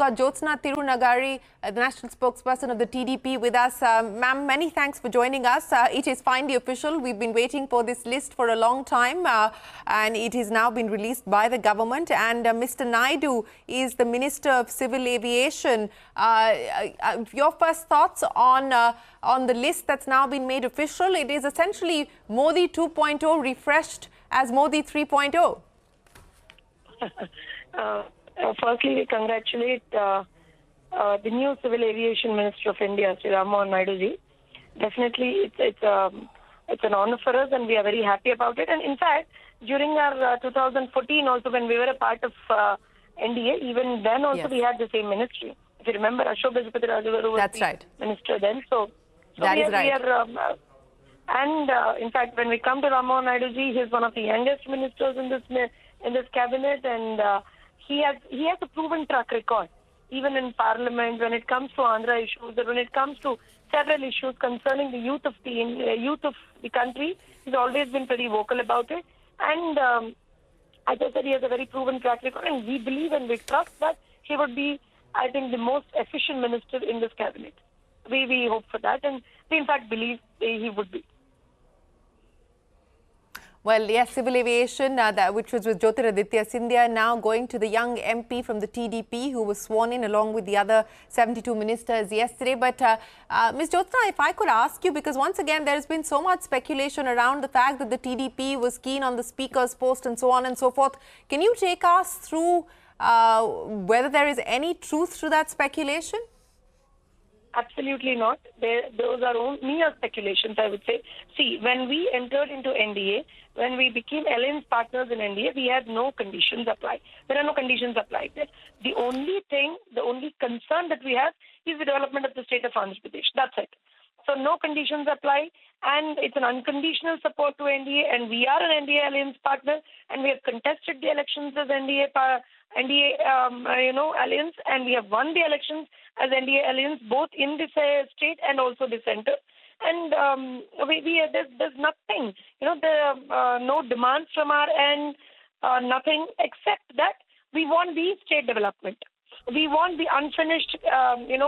Got Jyothsna Tirunagari, the national spokesperson of the TDP, with us. Ma'am, many thanks for joining us. It is finally official. We've been waiting for this list for a long time, and it has now been released by the government. And Mr. Naidu is the Minister of Civil Aviation. Your first thoughts on the list that's now been made official? It is essentially Modi 2.0 refreshed as Modi 3.0. Firstly, we congratulate the new Civil Aviation Minister of India, Sri Mohan Naidu ji. Definitely, it's an honor for us, and we are very happy about it. And in fact, during our 2014, also when we were a part of NDA, even then also we had the same ministry. If you remember, Ashok Gajapati Raju was the minister then. So that is right. In fact, when we come to Ram Mohan Naidu ji, he is one of the youngest ministers in this cabinet, and he has a proven track record, even in Parliament, when it comes to Andhra issues, or when it comes to several issues concerning the youth of the country. He's always been pretty vocal about it. And as I said, he has a very proven track record, and we believe and we trust that he would be, I think, the most efficient minister in this cabinet. We hope for that, and we in fact believe he would be. Well, yes, civil aviation, which was with Jyotiraditya Scindia, now going to the young MP from the TDP who was sworn in along with the other 72 ministers yesterday. But Ms. Jyothsna, if I could ask you, because once again there has been so much speculation around the fact that the TDP was keen on the speaker's post and so on and so forth. Can you take us through whether there is any truth to that speculation? Absolutely not. Those are all mere speculations, I would say. See, when we entered into NDA, when we became alliance partners in NDA, we had no conditions applied. There are no conditions applied there. The only concern that we have is the development of the state of Andhra Pradesh. That's it. So no conditions apply, and it's an unconditional support to NDA, and we are an NDA alliance partner, and we have contested the elections as NDA alliance, and we have won the elections as NDA alliance, both in the state and also the center. And there's nothing, no demands from our end, nothing except that we want the state development. We want the unfinished,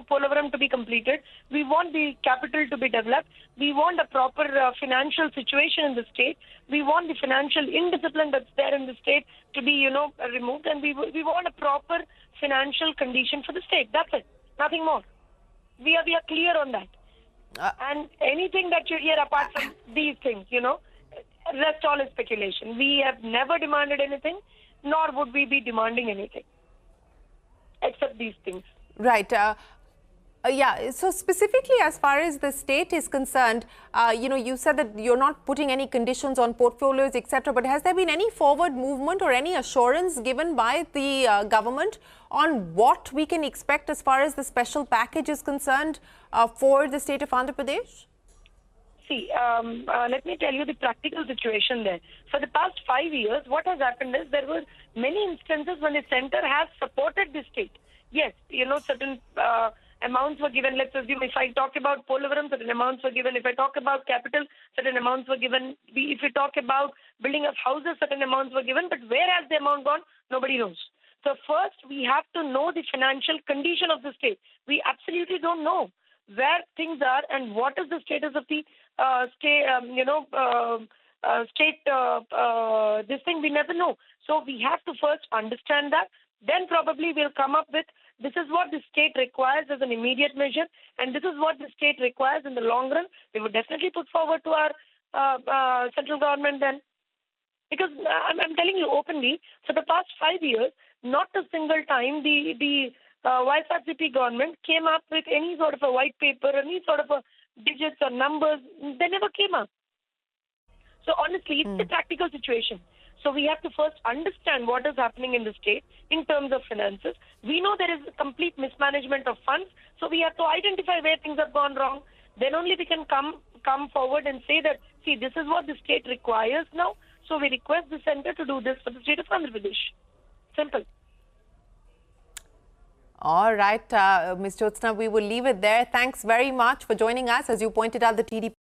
Polavaram to be completed. We want the capital to be developed. We want a proper financial situation in the state. We want the financial indiscipline that's there in the state to be, removed. And we want a proper financial condition for the state. That's it. Nothing more. We are clear on that. And anything that you hear apart from these things, rest all is speculation. We have never demanded anything, nor would we be demanding anything, except these things. Right. Yeah. So specifically, as far as the state is concerned, you said that you're not putting any conditions on portfolios, etc. But has there been any forward movement or any assurance given by the government on what we can expect as far as the special package is concerned for the state of Andhra Pradesh? See, let me tell you the practical situation there. For the past 5 years, what has happened is there were many instances when the center has supported the state. Yes, certain amounts were given. Let's assume if I talk about Polavaram, certain amounts were given. If I talk about capital, certain amounts were given. If we talk about building of houses, certain amounts were given. But where has the amount gone? Nobody knows. So first, we have to know the financial condition of the state. We absolutely don't know where things are and what is the status of the this thing. We never know. So we have to first understand that. Then probably we'll come up with, this is what the state requires as an immediate measure, and this is what the state requires in the long run. We would definitely put forward to our central government then. Because I'm telling you openly, for the past 5 years, not a single time the YSRCP government came up with any sort of a white paper, any sort of a digits or numbers. They never came up. So honestly, it's a practical situation. So we have to first understand what is happening in the state in terms of finances. We know there is a complete mismanagement of funds. So we have to identify where things have gone wrong. Then only we can come forward and say that, see, this is what the state requires now. So we request the center to do this for the state of Andhra Pradesh. Simple. All right, Ms. Jyothsna, we will leave it there. Thanks very much for joining us. As you pointed out, the TDP